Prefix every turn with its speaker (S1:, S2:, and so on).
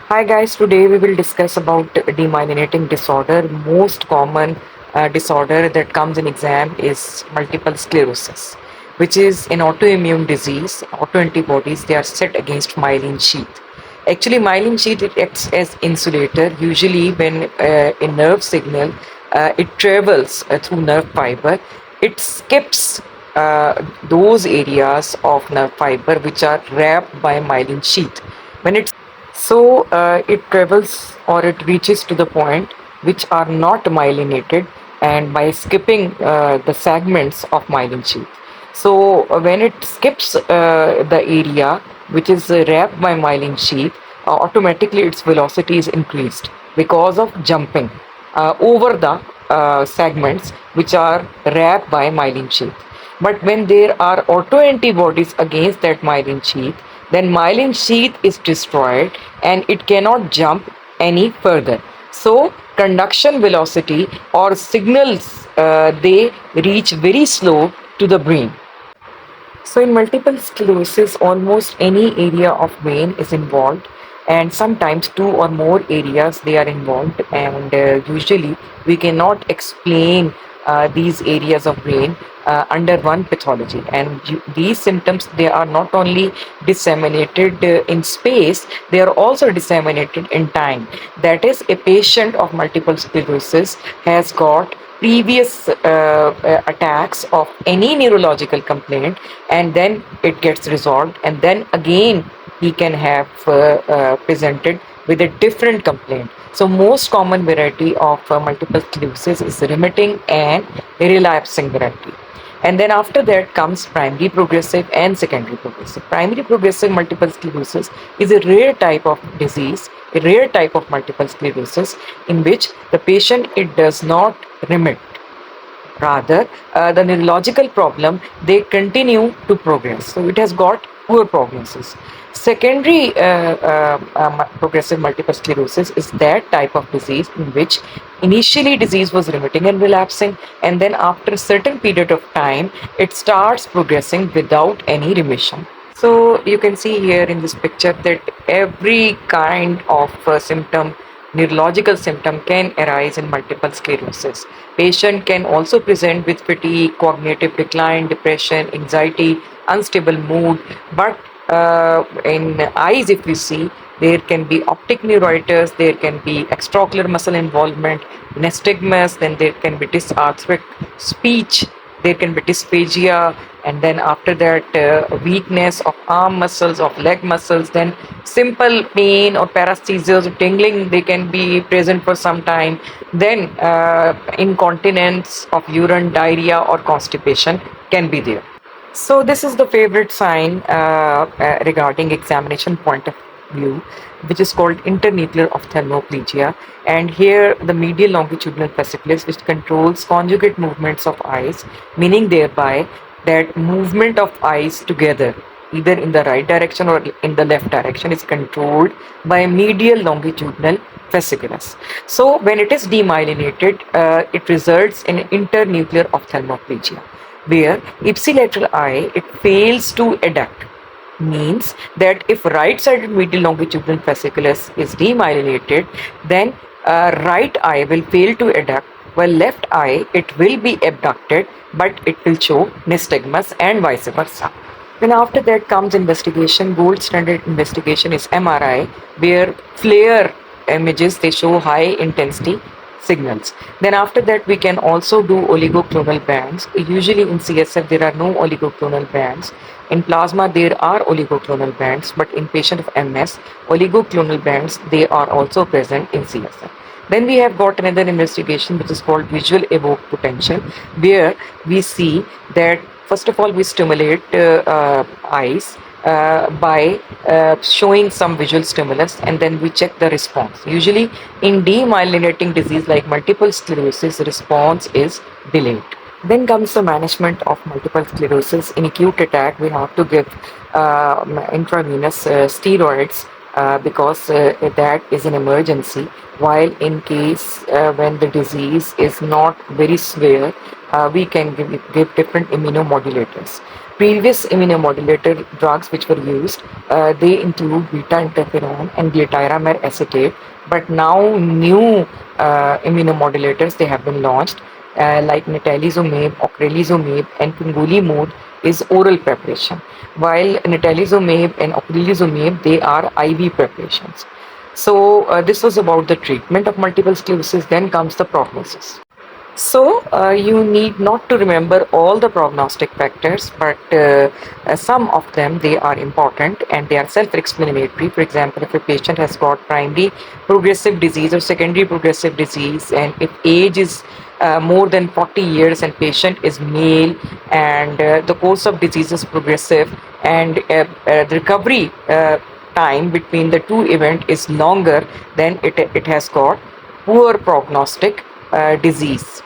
S1: Hi guys, today we will discuss about demyelinating disorder. Most common disorder that comes in exam is multiple sclerosis, which is an autoimmune disease. Autoantibodies, they are set against myelin sheath. Actually, myelin sheath, it acts as insulator. Usually when a nerve signal, it travels through nerve fiber, it skips those areas of nerve fiber which are wrapped by myelin sheath. When it's it travels or it reaches to the point which are not myelinated, and by skipping the segments of myelin sheath. When it skips the area which is wrapped by myelin sheath, automatically its velocity is increased because of jumping over the segments which are wrapped by myelin sheath. But when there are autoantibodies against that myelin sheath, then myelin sheath is destroyed and it cannot jump any further. So conduction velocity or signals, they reach very slow to the brain. So, in multiple sclerosis, almost any area of brain is involved, and sometimes two or more areas they are involved. And usually, we cannot explain these areas of brain under one pathology. And these symptoms, they are not only disseminated in space, they are also disseminated in time. That is, a patient of multiple sclerosis has got previous attacks of any neurological complaint, and then it gets resolved, and then again he can have presented with a different complaint. So most common variety of multiple sclerosis is remitting and relapsing variety. And then after that comes primary progressive and secondary progressive. Primary progressive multiple sclerosis is a rare type of disease, a rare type of multiple sclerosis in which the patient, it does not remit. Rather, the neurological problem, they continue to progress. So it has got poor prognosis. Secondary progressive multiple sclerosis is that type of disease in which initially disease was remitting and relapsing, and then after a certain period of time, it starts progressing without any remission. So you can see here in this picture that every kind of symptom, neurological symptom, can arise in multiple sclerosis. Patient can also present with fatigue, cognitive decline, depression, anxiety, unstable mood. But in eyes, if you see, there can be optic neuritis, there can be extraocular muscle involvement, nystagmus, then there can be dysarthric speech, there can be dysphagia, and then after that weakness of arm muscles, of leg muscles, then simple pain or paresthesias or tingling, they can be present for some time, then incontinence of urine, diarrhea or constipation can be there. So this is the favorite sign regarding examination point of view, which is called internuclear ophthalmoplegia. And here the medial longitudinal fasciculus, which controls conjugate movements of eyes, meaning thereby that movement of eyes together, either in the right direction or in the left direction, is controlled by medial longitudinal fasciculus. So when it is demyelinated, it results in internuclear ophthalmoplegia, where ipsilateral eye, it fails to adduct. Means that if right sided medial longitudinal fasciculus is demyelinated, then right eye will fail to adduct, while left eye, it will be abducted, but it will show nystagmus and vice versa. Then after that comes investigation. Gold standard investigation is MRI, where FLAIR images, they show high intensity signals. Then after that we can also do oligoclonal bands. Usually in CSF there are no oligoclonal bands. In plasma there are oligoclonal bands, but in patient of MS, oligoclonal bands, they are also present in CSF. Then we have got another investigation which is called visual evoked potential, where we see that first of all we stimulate eyes by showing some visual stimulus, and then we check the response. Usually in demyelinating disease like multiple sclerosis, response is delayed. Then comes the management of multiple sclerosis. In acute attack, we have to give intravenous steroids because that is an emergency. While in case when the disease is not very severe, we can give different immunomodulators. Previous immunomodulator drugs which were used, they include beta interferon and glutathione acetate, but now new immunomodulators they have been launched, like natalizumab, ocrelizumab, and fingolimod is oral preparation, while natalizumab and ocrelizumab they are IV preparations. So this was about the treatment of multiple sclerosis. Then comes the prognosis. So you need not to remember all the prognostic factors, but some of them they are important and they are self-explanatory. For example, if a patient has got primary progressive disease or secondary progressive disease, and if age is more than 40 years and patient is male, and the course of disease is progressive, and the recovery time between the two event is longer, then it has got poor prognostic disease.